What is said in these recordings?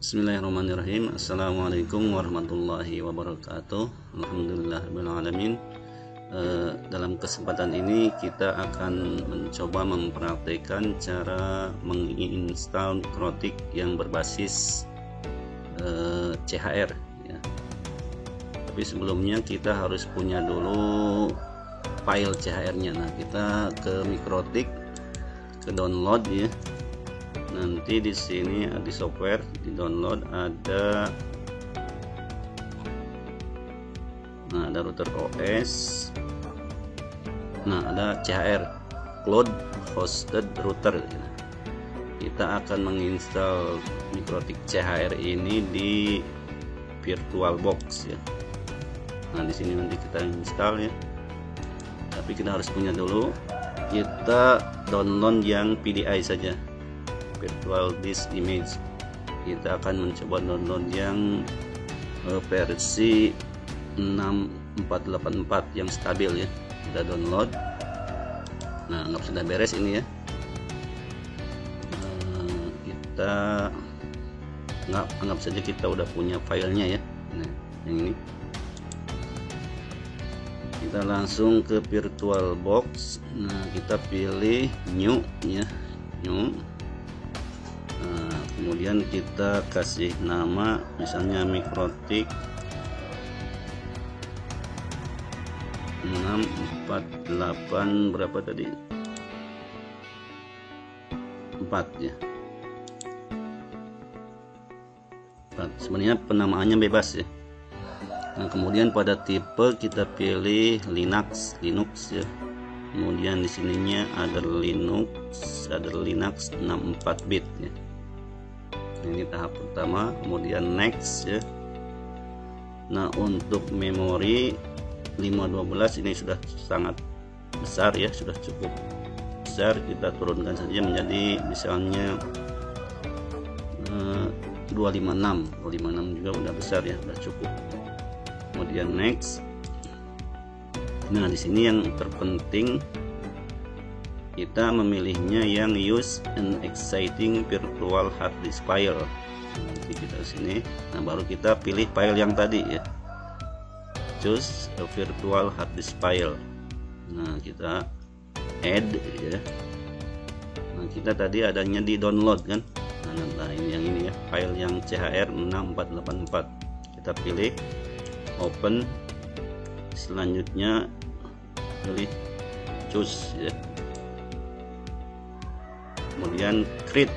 Bismillahirrahmanirrahim. Assalamualaikum warahmatullahi wabarakatuh. Alhamdulillahirrahmanirrahim. Dalam kesempatan ini kita akan mencoba mempraktekkan cara menginstal Mikrotik yang berbasis CHR ya. Tapi sebelumnya kita harus punya dulu file CHR-nya. Nah, kita ke Mikrotik, ke download ya. Nanti di sini di software, di download ada router OS. Nah, ada CHR, Cloud Hosted Router. Kita akan menginstal Mikrotik CHR ini di VirtualBox ya. Nah, di sini nanti kita install ya. Tapi kita harus punya dulu. Kita download yang PDI saja. Virtual Disk Image. Kita akan mencoba download yang versi 6484 yang stabil ya. Kita download. Nah, sudah beres ini ya. Kita anggap saja kita udah punya filenya ya. Nah, yang ini. Kita langsung ke VirtualBox. Nah, kita pilih new ya, new. Kemudian kita kasih nama misalnya Mikrotik 648 berapa tadi, 4 ya, 4. Sebenarnya penamaannya bebas ya. Nah, kemudian pada tipe kita pilih Linux ya. Kemudian di sininya ada Linux 64 bit ya. Ini tahap pertama, kemudian next ya. Nah, untuk memori 512 ini sudah sangat besar ya, sudah cukup besar. Kita turunkan saja menjadi misalnya 256 juga udah besar ya, udah cukup. Kemudian next. Nah, di sini yang terpenting kita memilihnya yang use an exciting virtual hard disk file. Nanti kita sini. Nah, baru kita pilih file yang tadi ya. Choose a virtual hard disk file. Nah, kita add ya. Nah, kita tadi adanya di download kan. Nah, ini yang ini ya, file yang CHR 6484. Kita pilih open. Selanjutnya pilih choose ya. Kemudian create,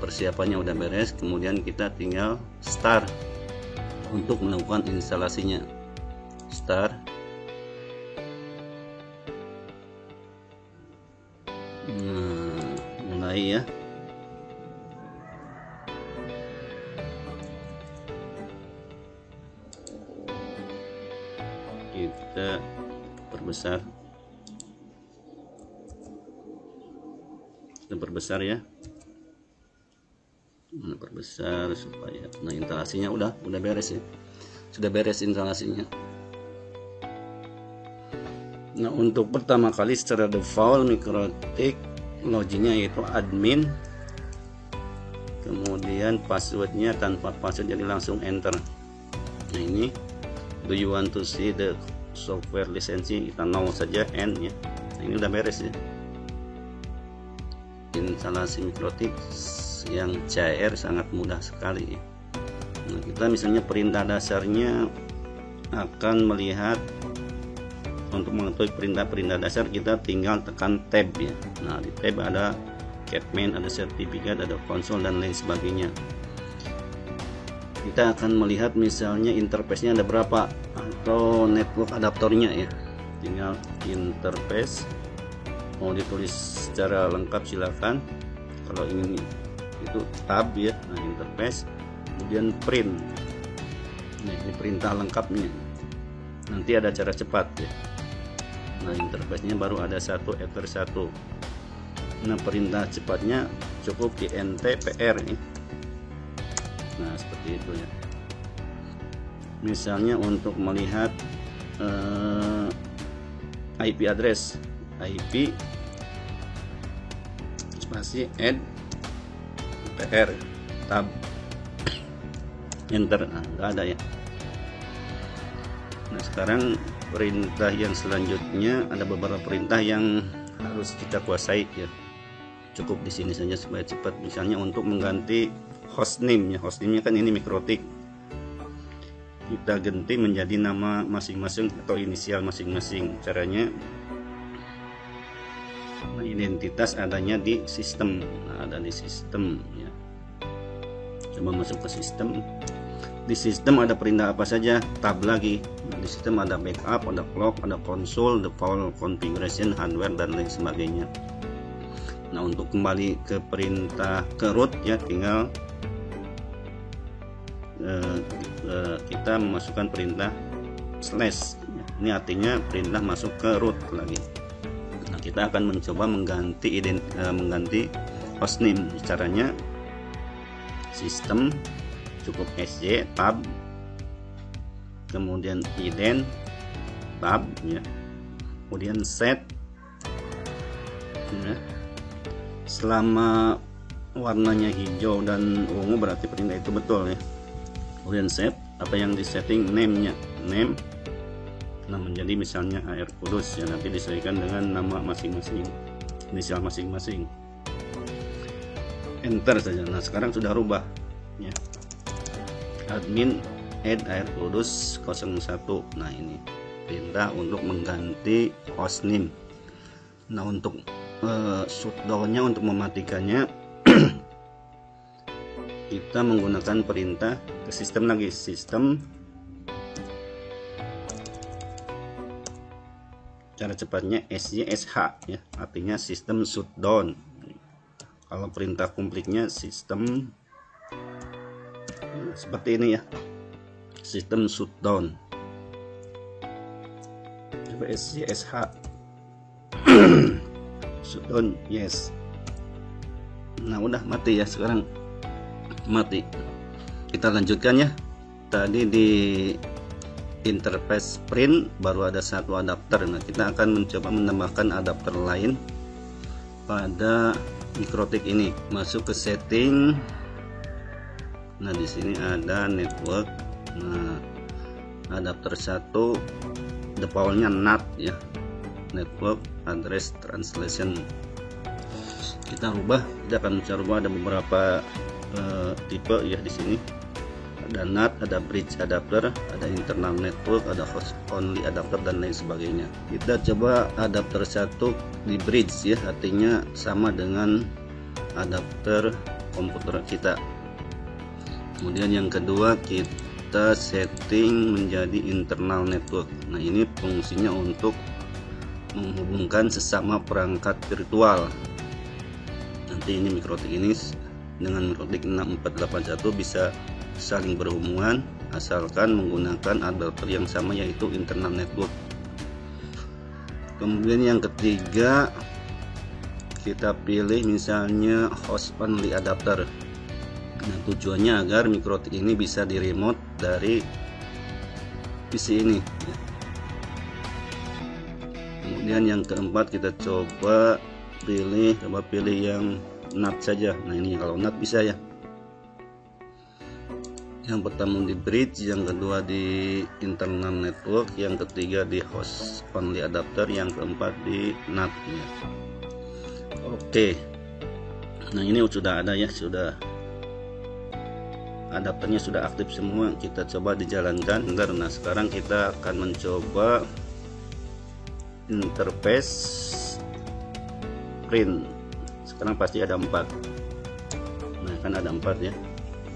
persiapannya udah beres. Kemudian kita tinggal start untuk melakukan instalasinya. Start. Nah, mulai ya. Kita perbesar. Perbesar ya, perbesar supaya instalasinya udah beres ya, sudah beres instalasinya. Nah, untuk pertama kali secara default Mikrotik loginnya yaitu admin, kemudian passwordnya tanpa password, jadi langsung enter. Nah, ini do you want to see the software lisensi, kita no saja, end ya. Nah, ini udah beres ya. Instalasi Mikrotik yang CHR sangat mudah sekali. Nah, kita misalnya perintah dasarnya akan melihat, untuk mengetahui perintah dasar kita tinggal tekan tab ya. Nah, di tab ada Catman, ada sertifikat, ada konsol dan lain sebagainya. Kita akan melihat misalnya interface-nya ada berapa atau network adaptornya ya. Tinggal interface, mau ditulis secara lengkap silakan. Kalau ini itu tab ya. Nah, interface, kemudian print. Nah, ini perintah lengkapnya. Nanti ada cara cepat ya. Nah, interface-nya baru ada 1/1. Nah, perintah cepatnya cukup di NTPR ini. Nah, seperti itu ya. Misalnya untuk melihat IP address, IP spasi add PR tab. enter. Nah, nggak ada ya. Nah, sekarang perintah yang selanjutnya, ada beberapa perintah yang harus kita kuasai ya. Cukup di sini saja supaya cepat. Misalnya untuk mengganti hostname ya, hostname-nya kan ini Mikrotik, kita ganti menjadi nama masing-masing atau inisial masing-masing. Caranya identitas adanya di sistem. Nah, ada di sistem ya. Coba masuk ke sistem. Di sistem ada perintah apa saja, tab lagi. Nah, di sistem ada backup, ada clock, ada console, default configuration, hardware dan lain sebagainya. Nah, untuk kembali ke perintah ke root ya, tinggal kita memasukkan perintah slash. Ini artinya perintah masuk ke root lagi. Nah, kita akan mencoba mengganti hostname. Caranya sistem, cukup sj tab, kemudian ident tab ya, kemudian set ya. Selama warnanya hijau dan ungu berarti perintah itu betul ya. Kemudian set, apa yang disetting, name-nya, name. Nah, menjadi misalnya AR Kudus ya, nanti disesuaikan dengan nama masing-masing, inisial masing-masing. Enter saja. Nah, sekarang sudah rubah ya. Admin add AR Kudus 01. Nah, ini perintah untuk mengganti hostname. Nah, untuk shutdown-nya, untuk mematikannya kita menggunakan perintah ke sistem lagi, sistem. Cara cepatnya SYSH ya, artinya sistem shutdown. Kalau perintah kompliknya sistem seperti ini ya, sistem shutdown. Coba SYSH shutdown, yes. Nah, udah mati ya, sekarang mati. Kita lanjutkan ya. Tadi di interface print baru ada satu adapter. Nah, kita akan mencoba menambahkan adapter lain pada Mikrotik ini. Masuk ke setting. Nah, di sini ada network. Nah, adapter 1 defaultnya NAT ya, network address translation. Kita rubah, kita akan coba, ada beberapa tipe ya di sini. Ada NAT, ada bridge adapter, ada internal network, ada host only adapter dan lain sebagainya. Kita coba adapter 1 di bridge ya, artinya sama dengan adapter komputer kita. Kemudian yang kedua kita setting menjadi internal network. Nah, ini fungsinya untuk menghubungkan sesama perangkat virtual. Nanti ini Mikrotik ini dengan Mikrotik 6481 bisa saling berhubungan asalkan menggunakan adapter yang sama, yaitu internal network. Kemudian yang ketiga kita pilih misalnya host only adapter. Nah, tujuannya agar Mikrotik ini bisa di remote dari PC ini. Kemudian yang keempat kita coba pilih yang NAT saja. Nah, ini kalau NAT bisa ya. Yang pertama di bridge, yang kedua di internal network, yang ketiga di host only adapter, yang keempat di NAT ya. Oke. Nah, ini sudah ada ya, sudah adapternya sudah aktif semua. Kita coba dijalankan. Nah, sekarang kita akan mencoba interface print. Sekarang pasti ada 4. Nah, kan ada 4 ya.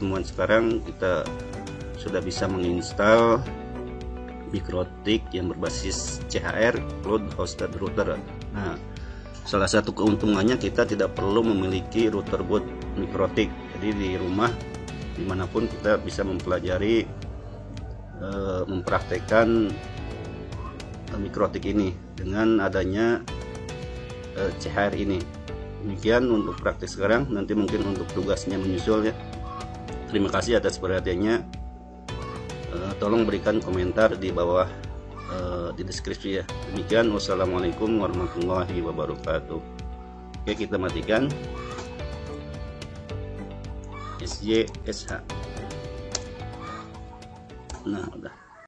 Temuan sekarang kita sudah bisa menginstal Mikrotik yang berbasis CHR Cloud Hosted Router. Nah, salah satu keuntungannya kita tidak perlu memiliki router boot Mikrotik. Jadi di rumah dimanapun kita bisa mempelajari, mempraktekkan Mikrotik ini dengan adanya CHR ini. Demikian untuk praktis sekarang, nanti mungkin untuk tugasnya menyusul ya. Terima kasih atas perhatiannya. Tolong berikan komentar di bawah di deskripsi ya. Demikian, wassalamualaikum warahmatullahi wabarakatuh. Oke, kita matikan SYSH. Nah, udah.